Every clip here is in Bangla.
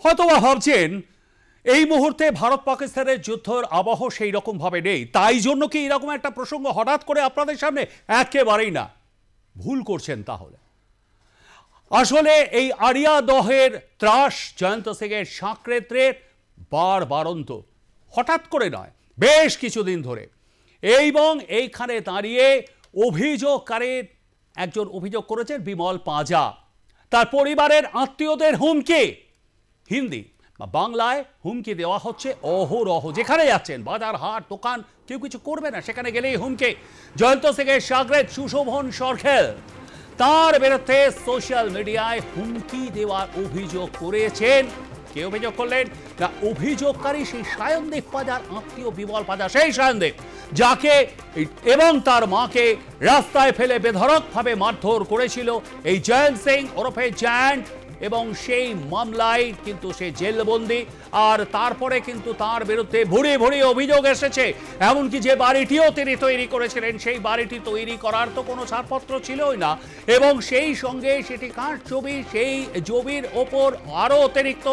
হয়তোবা ভাবছেন এই মুহূর্তে ভারত পাকিস্তানের যুদ্ধের আবহ সেই রকম ভাবে নেই, তাই জন্য কি এরকম একটা প্রসঙ্গ হঠাৎ করে আপনাদের সামনে? একেবারেই না, ভুল করছেন। তাহলে আসলে এই আরিয়া দহের ত্রাস জয়ন্ত সিংয়ের সাঁকরেত্রে বারবারন্ত, হঠাৎ করে নয়, বেশ কিছুদিন ধরে। এবং এইখানে দাঁড়িয়ে অভিযোগকারীর একজন অভিযোগ করেছেন বিমল পাঁজা, তার পরিবারের আত্মীয়দের হুমকি, হিন্দি বা বাংলায় হুমকি দেওয়া হচ্ছে অহরহ। যেখানে যাচ্ছেন, বাজার হাট দোকান, কেউ কিছু করবে না, সেখানে গেলেই হুমকি। জয়ন্ত সিংয়ের সাগরেদ সুশোভন সরখেল, তার বিরুদ্ধে সোশ্যাল মিডিয়ায় হুমকি দেওয়ার অভিযোগ করেছেন। কে অভিযোগ করলেন? না, অভিযোগকারী সেই সায়নদীপ পাঁজার আত্মীয় বিমল পাঁজা, সেই সায়নদীপ যাকে এবং তার মাকে রাস্তায় ফেলে বেধড়কভাবে মারধর করেছিল এই জয়ন্ত সিং ওরফে জায়ান্ট, এবং সেই মামলায় কিন্তু সে জেলবন্দি। আর তারপরে কিন্তু তার বিরুদ্ধে ভুড়ি ভুড়ি অভিযোগ এসেছে, এমনকি যে বাড়িটিও তিনি তৈরি করেছিলেন সেই বাড়িটি তৈরি করার তো কোনো ছাড়পত্র ছিলই না, এবং সেই সঙ্গে সেটি কার ছবি, সেই জমির ওপর আরও অতিরিক্ত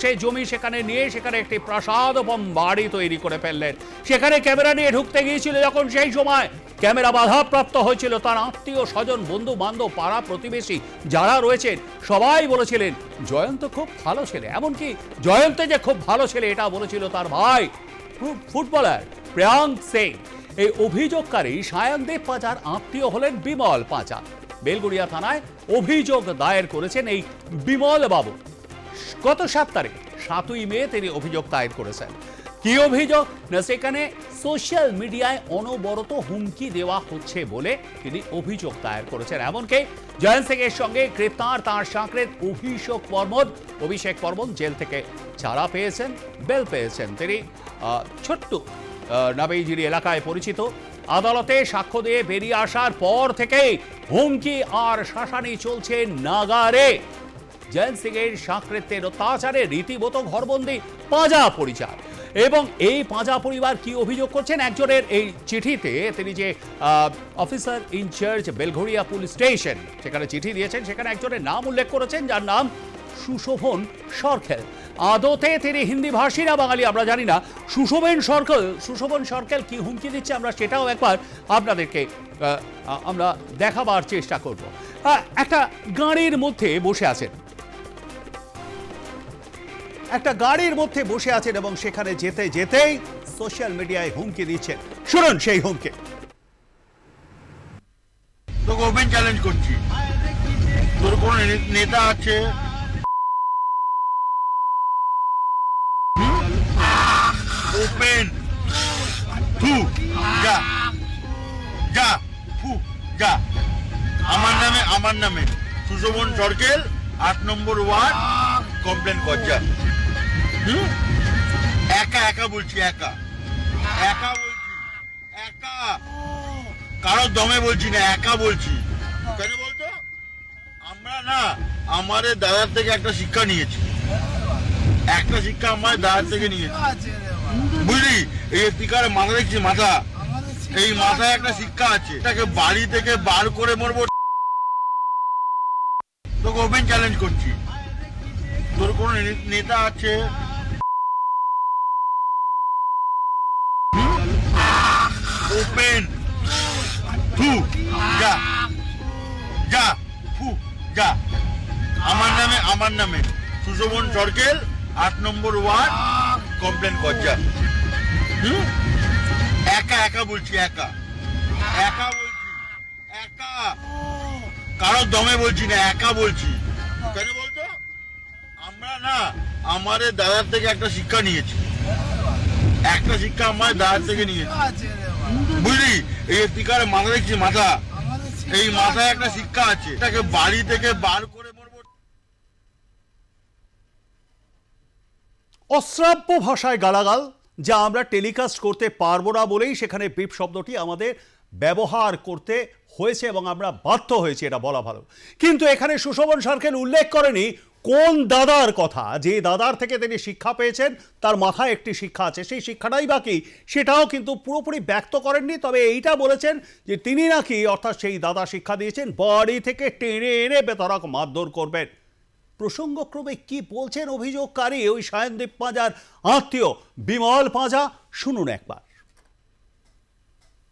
সেই জমি সেখানে নিয়ে সেখানে একটি প্রাসাদ এবং বাড়ি তৈরি করে ফেললেন। সেখানে ক্যামেরা নিয়ে ঢুকতে গিয়েছিল যখন, সেই সময় ক্যামেরা বাধাপ্রাপ্ত হয়েছিল। তার আত্মীয় স্বজন, বন্ধু বান্ধব, পাড়া প্রতিবেশী যারা রয়েছেন সবাই বলেছিলেন জয়ন্ত খুব ভালো ছেলে, এমনকি জয়ন্ত যে খুব ভালো ছেলে এটা বলেছিল তার ভাই ফুটবলার প্রিয়াঙ্ক সিং। এই অভিযোগকারী সায়নদীপ পাঁজার আত্মীয় হলেন বিমল পাঁজা। বেলগুড়িয়া থানায় অভিযোগ দায়ের করেছেন এই বিমল বাবু। গত 7 তারিখ 7ই মে তিনি অভিযোগ দায়ের করেছেন। কি অভিযোগ? না, সেখানে সোশ্যাল মিডিয়ায় অনবরত হুমকি দেওয়া হচ্ছে বলে তিনি অভিযোগ দায়ের করেছেন। এমনকি জয়ন্ত সিং এর সঙ্গে গ্রেপ্তার তাঁর সাঁকরেদ অভিষেক বর্মন জেল থেকে ছাড়া পেয়েছেন, বেল পেয়েছেন। তিনি ছোট্ট নাবেইজিরি এলাকায় পরিচিত। আদালতে সাক্ষ্য দিয়ে বেরিয়ে আসার পর থেকেই হুমকি আর শাসানি চলছে নাগারে। জয়ন্ত সিং এর সাঁকরেতের অত্যাচারে রীতিমতো ঘরবন্দি পাঁজা পরিবার। এবং এই পাঁজা পরিবার কি অভিযোগ করছেন? একজনের এই চিঠিতে তিনি যে officer in charge Belgharia police station সেখানে চিঠি দিয়েছেন, সেখানে একজনের নাম উল্লেখ করেছেন যার নাম সুশোভন সরখেল। আদতে তিনি হিন্দি ভাষী না বাঙালি আমরা জানি না। সুশোভন সরখেল কি হুমকি দিচ্ছে আমরা সেটাও একবার আপনাদেরকে আমরা দেখাবার চেষ্টা করব। একটা গাড়ির মধ্যে বসে আছেন, এবং সেখানে যেতে যেতেই সোশ্যাল মিডিয়ায় হুমকি দিচ্ছেন। শুনুন সেই হুমকি। তোকে ওপেন চ্যালেঞ্জ করছি, তোর কোন নেতা আছে ওপেন যা যা যা আমার নামে সুশোভন সরকেল 8 নম্বর ওয়ার্ড কমপ্লেন কর যা। একা বলছি, একা কারো দমে বলছি না, একা বলছি। কেন বলতো? আমরা না আমাদের দাদার থেকে একটা শিক্ষা নিয়েছি, আমার দাদার থেকে নিয়েছি, বুঝলি? এই স্পিকারে মাথা দেখছি, মাথা, এই মাথায় একটা শিক্ষা আছে, এটাকে বাড়ি থেকে বার করে মরবো। তোকে ওপেন চ্যালেঞ্জ করছি, তোর কোন নেতা আছে ওপেন যা যা যা আমার নামে সুশোভন সরকেল 8 নম্বর ওয়ার্ড কমপ্লেন কর যা। একা বলছি, একা কারো দমে বলছি না, একা বলছি। কেন বলতো? আমরা না আমাদের দাদার থেকে একটা শিক্ষা নিয়েছি, আমার দাদার থেকে নিয়েছি, বুঝলি? এই স্পিকারে মাথা দেখছি, মাথা, এই মাথায় একটা শিক্ষা আছে, এটাকে বাড়ি থেকে বার করে মরবো। অশ্রাব্য ভাষায় গালাগাল, যা আমরা টেলিকাস্ট করতে পারবো না বলেই সেখানে বিপ শব্দটি আমাদের ব্যবহার করতে হয়েছে এবং আমরা বাধ্য হয়েছি, এটা বলা ভালো। কিন্তু এখানে সুশোভন সরকেল উল্লেখ করেনি কোন দাদার কথা, যে দাদার থেকে তিনি শিক্ষা পেয়েছেন, তার মাথায় একটি শিক্ষা আছে, সেই শিক্ষাটাই বাকি, সেটাও কিন্তু পুরোপুরি ব্যক্ত করেননি। তবে এইটা বলেছেন যে তিনি নাকি, অর্থাৎ সেই দাদা শিক্ষা দিয়েছেন বাড়ি থেকে টেনে এনে বেধড়ক মারধর করবেন। প্রসঙ্গক্রমে কি বলছেন অভিযোগকারী ওই সায়নদীপ পাঁজার আত্মীয় বিমল পাঁজা, শুনুন একবার।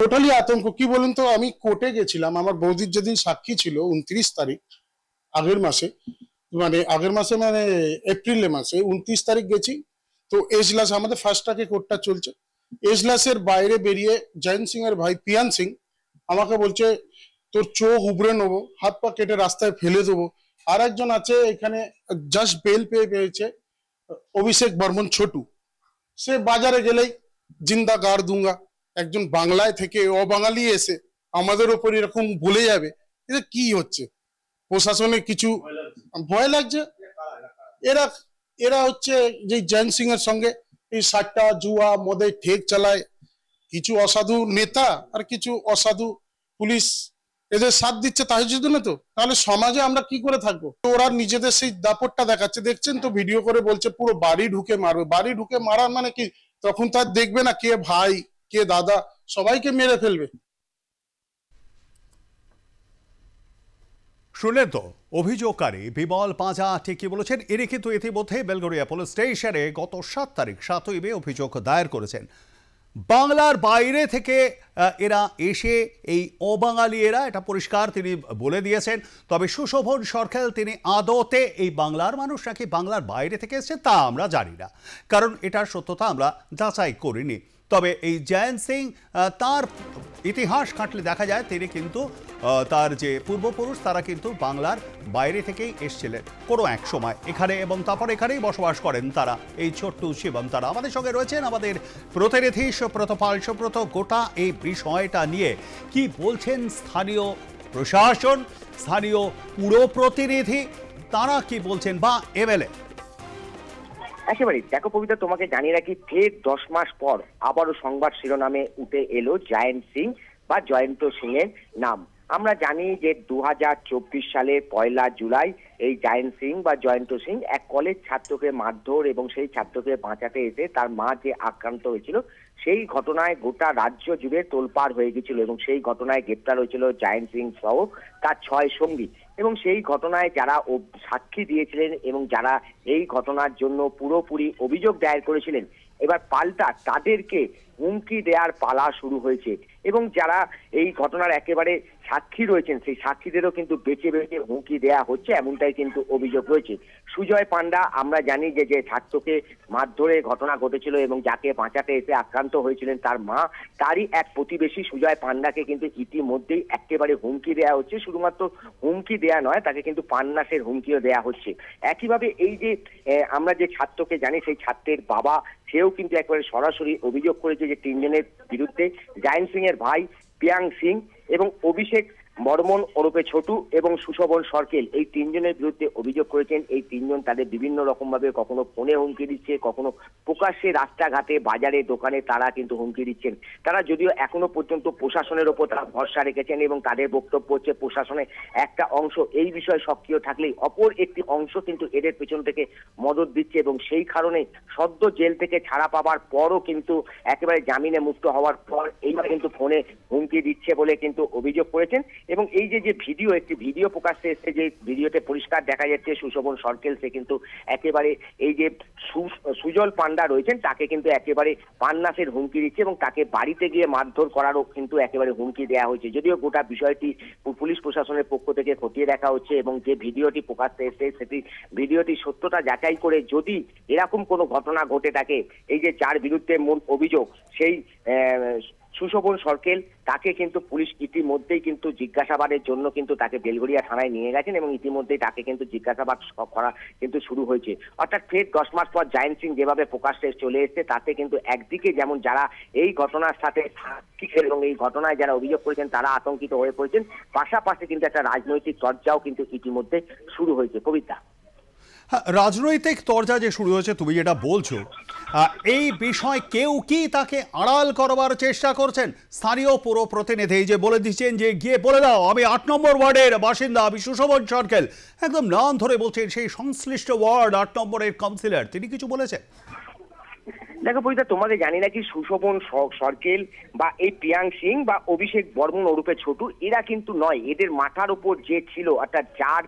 টোটালি আতঙ্ক। কি বলুন তো, আমি কোর্টে গেছিলাম, আমার বৌদির যেদিন সাক্ষী ছিল 29 তারিখ আগের মাসে, মানে এপ্রিল মাসে 29 তারিখ গেছি। তো এজলাস, আমাদের ফার্স্ট ট্র্যাকে কোর্টটা চলছে, এজলাসের বাইরে বেরিয়ে জয়ন্ত সিং এর ভাই পিয়ান সিং আমাকে বলছে তোর চোখ উবড়ে নেবো, হাত পা কেটে রাস্তায় ফেলে দেবো। আর একজন আছে এখানে জাস্ট বেল পেয়েছে, অভিষেক বর্মন ছোটু, সে বাজারে গেলেই জিন্দা গাড় দুঙ্গা। একজন বাংলায় থেকে অবাঙালি এসে আমাদের ওপর এরকম বলে যাবে, এটা কি হচ্ছে? প্রশাসনের কিছু ভয় লাগছে। এরা এরা হচ্ছে যে জয়ন্ত সিং এর সঙ্গে এই সাট্টা জুয়া মদের ঠেক চালায়, কিছু অসাধু নেতা আর কিছু অসাধু পুলিশ এদের সাথ দিচ্ছে, তাই জন্য তো। তাহলে সমাজে আমরা কি করে থাকবো? ওরা নিজেদের সেই দাপটটা দেখাচ্ছে, দেখছেন তো, ভিডিও করে বলছে পুরো বাড়ি ঢুকে মারবে। বাড়ি ঢুকে মারার মানে কি? তখন তার দেখবে না কে ভাই কে দাদা, সবাইকে মেরে ফেলবে। শুনলেন তো অভিযোগকারী বিমল পাঁজা ঠিকই বলেছেন। এর কিন্তু ইতিমধ্যে বেলগড়িয়া পুলিশ স্টেশনে গত 7 তারিখ 7ই মে অভিযোগ দায়ের করেছেন। বাংলার বাইরে থেকে এরা এসে এই অবাঙালি এরা, এটা পরিষ্কার তিনি বলে দিয়েছেন। তবে সুশোভন সরকার তিনি আদতে এই বাংলার মানুষ নাকি বাংলার বাইরে থেকে এসেছে তা আমরা জানি না, কারণ এটার সত্যতা আমরা যাচাই করিনি। তবে এই জয়ন্ত সিং, তার ইতিহাস ঘাঁটলে দেখা যায় তিনি কিন্তু তার যে পূর্বপুরুষ তারা কিন্তু বাংলার বাইরে থেকেই এসেছিলেন কোনো এক সময় এখানে, এবং তারপর এখানেই বসবাস করেন তারা। এই ছোট্ট শিবম তারা আমাদের সঙ্গে রয়েছেন, আমাদের প্রতিনিধি সুব্রত পাল। সুব্রত, গোটা এই বিষয়টা নিয়ে কি বলছেন স্থানীয় প্রশাসন, স্থানীয় পুর প্রতিনিধি, তারা কি বলছেন, বা এমএলএ? একেবারেই দেখো পবিত্র, তোমাকে জানিয়ে রাখি, ফের 10 মাস পর আবারও সংবাদ শিরোনামে উঠে এলো জয়ন্ত সিং বা জয়ন্ত সিং এর নাম। আমরা জানি যে 2024 সালের 1 জুলাই এই জয়ন্ত সিং বা জয়ন্ত সিং এক কলেজ ছাত্রকে মারধর এবং সেই ছাত্রকে বাঁচাতে এসে তার মা যে আক্রান্ত হয়েছিল, সেই ঘটনায় গোটা রাজ্য জুড়ে তোলপাড় হয়ে গেছিল এবং সেই ঘটনায় গ্রেপ্তার হয়েছিল জয়ন্ত সিং সহ তার 6 সঙ্গী। এবং সেই ঘটনায় যারা সাক্ষী দিয়েছিলেন এবং যারা এই ঘটনার জন্য পুরোপুরি অভিযোগ দায়ের করেছিলেন, এবার পাল্টা তাদেরকে হুমকি দেওয়ার পালা শুরু হয়েছে। এবং যারা এই ঘটনার একেবারে সাক্ষী রয়েছেন, সেই সাক্ষীদেরও কিন্তু বেছে বেছে হুমকি দেওয়া হচ্ছে, এমনটাই কিন্তু অভিযোগ রয়েছে। সুজয় পান্ডা, আমরা জানি যে ছাত্রকে মারধরে ঘটনা ঘটেছিল এবং যাকে বাঁচাতে এসে আক্রান্ত হয়েছিলেন তার মা, তারই এক প্রতিবেশী সুজয় পান্ডাকে কিন্তু ইতিমধ্যেই একেবারে হুমকি দেওয়া হচ্ছে। শুধুমাত্র হুমকি দেওয়া নয়, তাকে কিন্তু প্রাণনাশের হুমকিও দেওয়া হচ্ছে। একইভাবে এই যে আমরা যে ছাত্রকে জানি, সেই ছাত্রের বাবা, সেও কিন্তু একেবারে সরাসরি অভিযোগ করেছে যে 3 জনের বিরুদ্ধে, জয়ন্ত সিং এর ভাই পিয়াং সিং এবং অভিষেক বর্মন ওরফে ছোটু এবং সুশোভন সরকেল, এই 3 জনের বিরুদ্ধে অভিযোগ করেছেন। এই 3 জন তাদের বিভিন্ন রকম ভাবে কখনো ফোনে হুমকি দিচ্ছে, কখনো প্রকাশ্যে রাস্তাঘাটে বাজারে দোকানে তারা কিন্তু হুমকি দিচ্ছেন। তারা যদিও এখনো পর্যন্ত প্রশাসনের ওপর তারা ভরসা রেখেছেন এবং তাদের বক্তব্য হচ্ছে প্রশাসনের একটা অংশ এই বিষয়ে সক্রিয় থাকলেই অপর একটি অংশ কিন্তু এদের পেছন থেকে মদত দিচ্ছে, এবং সেই কারণে সদ্য জেল থেকে ছাড়া পাওয়ার পরও কিন্তু একেবারে জামিনে মুক্ত হওয়ার পর এইভাবে কিন্তু ফোনে হুমকি দিচ্ছে বলে কিন্তু অভিযোগ করেছেন। এবং এই যে ভিডিও, একটি ভিডিও প্রকাশ্যে এসেছে, যে ভিডিওতে পরিষ্কার দেখা যাচ্ছে সুশোভন সরকেল সে কিন্তু একেবারে এই যে সুজল পান্ডা রয়েছেন তাকে কিন্তু একেবারে প্রাণনাশের হুমকি দিচ্ছে এবং তাকে বাড়িতে গিয়ে মারধর করারও কিন্তু একেবারে হুমকি দেওয়া হয়েছে। যদিও গোটা বিষয়টি পুলিশ প্রশাসনের পক্ষ থেকে খতিয়ে দেখা হচ্ছে এবং যে ভিডিওটি প্রকাশ্যে এসেছে সেটি ভিডিওটি সত্যতা যাচাই করে যদি এরকম কোনো ঘটনা ঘটে থাকে, এই যে যার বিরুদ্ধে মূল অভিযোগ সেই সুশোভন সরকেল, তাকে কিন্তু পুলিশ ইতিমধ্যেই কিন্তু জিজ্ঞাসাবাদের জন্য কিন্তু তাকে বেলগড়িয়া থানায় নিয়ে গেছেন এবং ইতিমধ্যেই তাকে কিন্তু জিজ্ঞাসাবাদ করা কিন্তু শুরু হয়েছে। অর্থাৎ ফের 10 মাস পর জয়ন্ত সিং যেভাবে প্রকাশ্যে চলে এসেছে, তাতে কিন্তু একদিকে যেমন যারা এই ঘটনার সাথে সাক্ষী এবং এই ঘটনায় যারা অভিযোগ করেছেন তারা আতঙ্কিত হয়ে পড়েছেন, পাশাপাশি কিন্তু একটা রাজনৈতিক চর্চাও কিন্তু ইতিমধ্যে শুরু হয়েছে। কবিতা, রাজনৈতিক তরজা যে শুরু হয়েছে তুমি যেটা বলছো, এই বিষয় কেউ কি তাকে আড়াল করবার চেষ্টা করছেন? স্থানীয় পুর প্রতিনিধি যে বলে দিচ্ছেন যে গিয়ে বলে দাও আমি 8 নম্বর ওয়ার্ডের বাসিন্দা, আমি সুশোভন সরকেল, একদম নাম ধরে বলছেন সেই সংশ্লিষ্ট ওয়ার্ড 8 নম্বরের কাউন্সিলর, তিনি কিছু বলেছেন? দেখো পবিতা, তোমাকে জানি নাকি সুশোভন সরকেল বা এই পিয়াং সিং বা অভিষেক বর্মন ওরূপে ছোটু, এরা কিন্তু নয়। এদের মাথার উপর যে ছিল, অর্থাৎ যার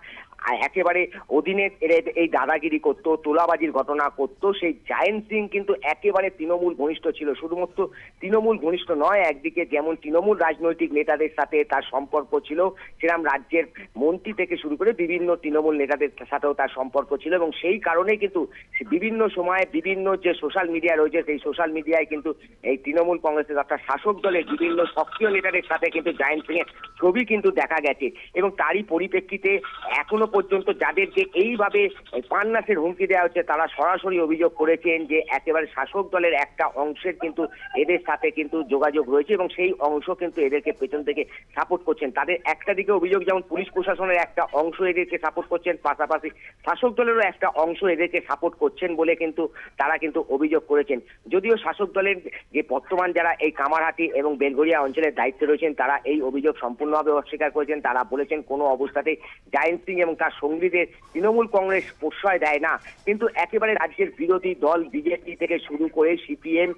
একেবারে অধীনে এই দাদাগিরি করতো, তোলাবাজির ঘটনা করতো, সেই জায়েন্ট সিং কিন্তু একেবারে তৃণমূল ঘনিষ্ঠ ছিল। শুধুমাত্র তৃণমূল ঘনিষ্ঠ নয়, একদিকে যেমন তৃণমূল রাজনৈতিক নেতাদের সাথে তার সম্পর্ক ছিল, সেরকম রাজ্যের মন্ত্রী থেকে শুরু করে বিভিন্ন তৃণমূল নেতাদের সাথেও তার সম্পর্ক ছিল। এবং সেই কারণেই কিন্তু বিভিন্ন সময় বিভিন্ন যে সোশ্যাল মিডিয়া রয়েছে, সেই সোশ্যাল মিডিয়ায় কিন্তু এই তৃণমূল কংগ্রেসের অর্থাৎ শাসক দলের বিভিন্ন সক্রিয় নেতাদের সাথে কিন্তু জায়েন্ট সিং এর ছবি কিন্তু দেখা গেছে। এবং তারই পরিপ্রেক্ষিতে এখনো পর্যন্ত যাদেরকে এইভাবে প্রাণনাশের হুমকি দেওয়া হচ্ছে, তারা সরাসরি অভিযোগ করেছেন যে একেবারে শাসক দলের একটা অংশের কিন্তু এদের সাথে কিন্তু যোগাযোগ রয়েছে এবং সেই অংশ কিন্তু এদেরকে পেছন থেকে সাপোর্ট করছেন। তাদের একটা দিকে অভিযোগ যেমন পুলিশ প্রশাসনের একটা অংশ এদেরকে সাপোর্ট করছেন, পাশাপাশি শাসক দলেরও একটা অংশ এদেরকে সাপোর্ট করছেন বলে কিন্তু তারা কিন্তু অভিযোগ করেছেন। যদিও শাসক দলের যে বর্তমান যারা এই কামারহাটি এবং বেলঘরিয়া অঞ্চলের দায়িত্বে রয়েছেন, তারা এই অভিযোগ সম্পূর্ণভাবে অস্বীকার করেছেন। তারা বলেছেন কোনো অবস্থাতেই জায়েন্ট সিং এবং তার সঙ্গীদের তৃণমূল কংগ্রেস প্রশ্রয় দেয় না। কিন্তু একেবারে রাজ্যের বিরোধী দল বিজেপি থেকে শুরু করে সিপিএম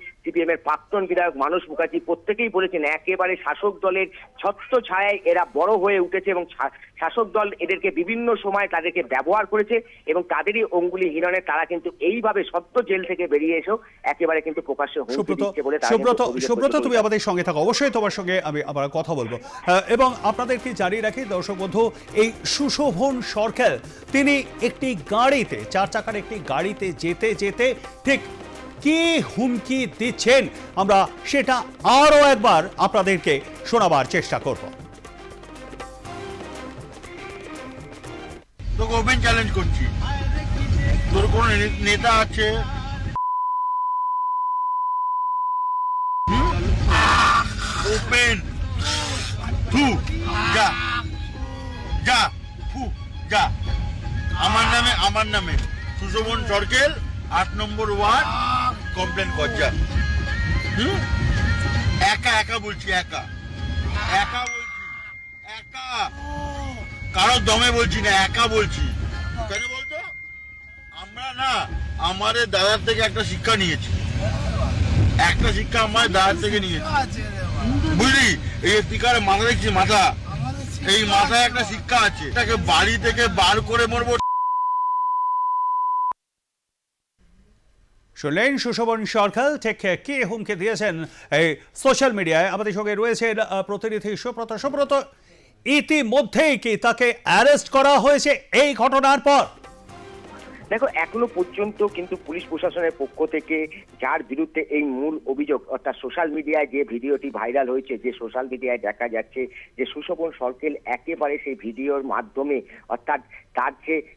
এর প্রাক্তন বিধায়ক মানস মুখার্জি প্রত্যেকেই বলেছেন একেবারে শাসক দলের ছত্র ছায়ায় এরা বড় হয়ে উঠেছে এবং শাসক দল এদেরকে বিভিন্ন সময় তাদেরকে ব্যবহার করেছে এবং তাদেরই অঙ্গুলি হিরণে তারা কিন্তু এইভাবে সত্য জেল থেকে বেরিয়ে এসেও একেবারে কিন্তু প্রকাশ্যে হুমকি দিচ্ছে বলে সুব্রত, তুমি আমাদের সঙ্গে থাকো, অবশ্যই তোমার সঙ্গে আমি আবার কথা বলবো। এবং আপনাদেরকে জানিয়ে রাখি দর্শক বন্ধু, এই সুশোভন সরকার তিনি একটি গাড়িতে, 4 চাকার একটি গাড়িতে যেতে যেতে ঠিক কি হুমকি দিচ্ছেন আমরা সেটা আরো একবার আপনাদেরকে শোনাবার চেষ্টা করব। তোকে ওপেন চ্যালেঞ্জ করছি, তোর কোন নেতা আছে ওপেন তু যা যা ফু যা আমার নামে সুশোভন সরকেল 8 নম্বর ওয়ার্ড কমপ্লেন কর যা। একা বলছি, একা বলছি, একা কারোর দমে বলছি না, একা বলছি। কেন বলতো? আমরা না আমাদের দাদার থেকে একটা শিক্ষা নিয়েছি, আমার দাদার থেকে নিয়েছি, বুঝলি? এই স্পিকারে মাথা দেখছি, মাথা, এই মাথায় একটা শিক্ষা আছে, এটাকে বাড়ি থেকে বার করে মরবো। শুনলেন সুশোভন সরকার ঠিক কে হুমকি দিয়েছেন এই সোশ্যাল মিডিয়ায়। আমাদের সঙ্গে রয়েছেন প্রতিনিধি সুব্রত। ইতিমধ্যেই কি তাকে অ্যারেস্ট করা হয়েছে এই ঘটনার পর? দেখো, এখনো পর্যন্ত কিন্তু পুলিশ প্রশাসনের পক্ষ থেকে যার বিরুদ্ধে এই মূল অভিযোগ, অর্থাৎ সোশ্যাল মিডিয়ায় যে ভিডিওটি ভাইরাল হয়েছে, যে সোশ্যাল মিডিয়ায় দেখা যাচ্ছে যে সুশোভন সরকেল একেবারে সেই ভিডিওর মাধ্যমে, অর্থাৎ তার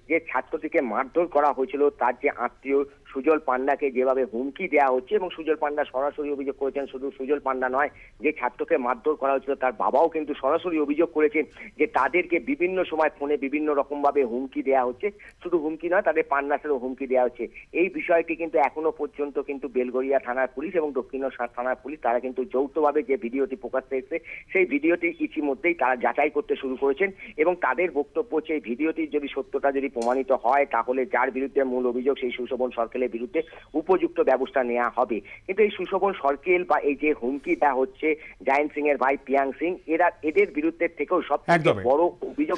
যে ছাত্রটিকে মারধর করা হয়েছিল, তার যে আত্মীয় সুজল পান্ডাকে যেভাবে হুমকি দেওয়া হচ্ছে, এবং সুজল পান্ডা সরাসরি অভিযোগ করেছেন, শুধু সুজল পান্ডা নয়, যে ছাত্রকে মারধর করা হয়েছিল তার বাবাও কিন্তু সরাসরি অভিযোগ করেছেন যে তাদেরকে বিভিন্ন সময় ফোনে বিভিন্ন রকম ভাবে হুমকি দেওয়া হচ্ছে। শুধু হুমকি নয়, তাদের প্রাণনাশেরও হুমকি দেওয়া হচ্ছে। এই বিষয়টি কিন্তু এখনো পর্যন্ত কিন্তু বেলঘরিয়া থানার পুলিশ এবং দক্ষিণেশ্বর থানার পুলিশ তারা কিন্তু যৌথভাবে যে ভিডিওটি প্রকাশ্যে এসেছে, সেই ভিডিওটি ইতিমধ্যেই তারা যাচাই করতে শুরু করেছেন এবং তাদের বক্তব্য হচ্ছে এই ভিডিওটির যদি সত্যতা যদি প্রমাণিত হয়, তাহলে যার বিরুদ্ধে মূল অভিযোগ সেই সুশোভন সরকেলের বিরুদ্ধে উপযুক্ত ব্যবস্থা নেওয়া হবে। কিন্তু এই সুশোভন সরকেল বা এই যে হুমকি দেওয়া হচ্ছে জায়েন্ট সিং এর ভাই পিয়াং সিং, এদের বিরুদ্ধে থেকেও সবথেকে বড় অভিযোগ,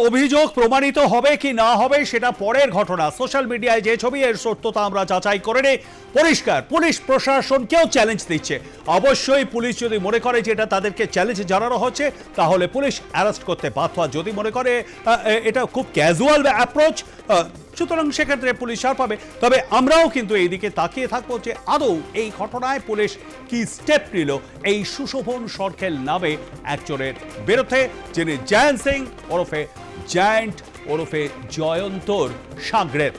অভিযোগ প্রমাণিত হবে কি না হবে সেটা পরের ঘটনা। সোশ্যাল মিডিয়ায় যে ছবি, এর সত্যতা আমরা যাচাই করে নেই। পরিষ্কার পুলিশ প্রশাসনকেও চ্যালেঞ্জ দিচ্ছে। অবশ্যই পুলিশ যদি মনে করে যে এটা তাদেরকে চ্যালেঞ্জ জানানো হচ্ছে, তাহলে পুলিশ অ্যারেস্ট করতে বাধ্য। যদি মনে করে এটা খুব ক্যাজুয়াল অ্যাপ্রোচ, সুতরাং সেক্ষেত্রে পুলিশ ছাড় পাবে। তবে আমরাও কিন্তু এইদিকে তাকিয়ে থাকবো যে আদৌ এই ঘটনায় পুলিশ কি স্টেপ নিল এই সুশোভন সরকেল নামে একজনের বিরুদ্ধে, যিনি জায়েন্ট সিং ওরফে জায়েন্ট ওরফে জয়ন্তর সাগরের।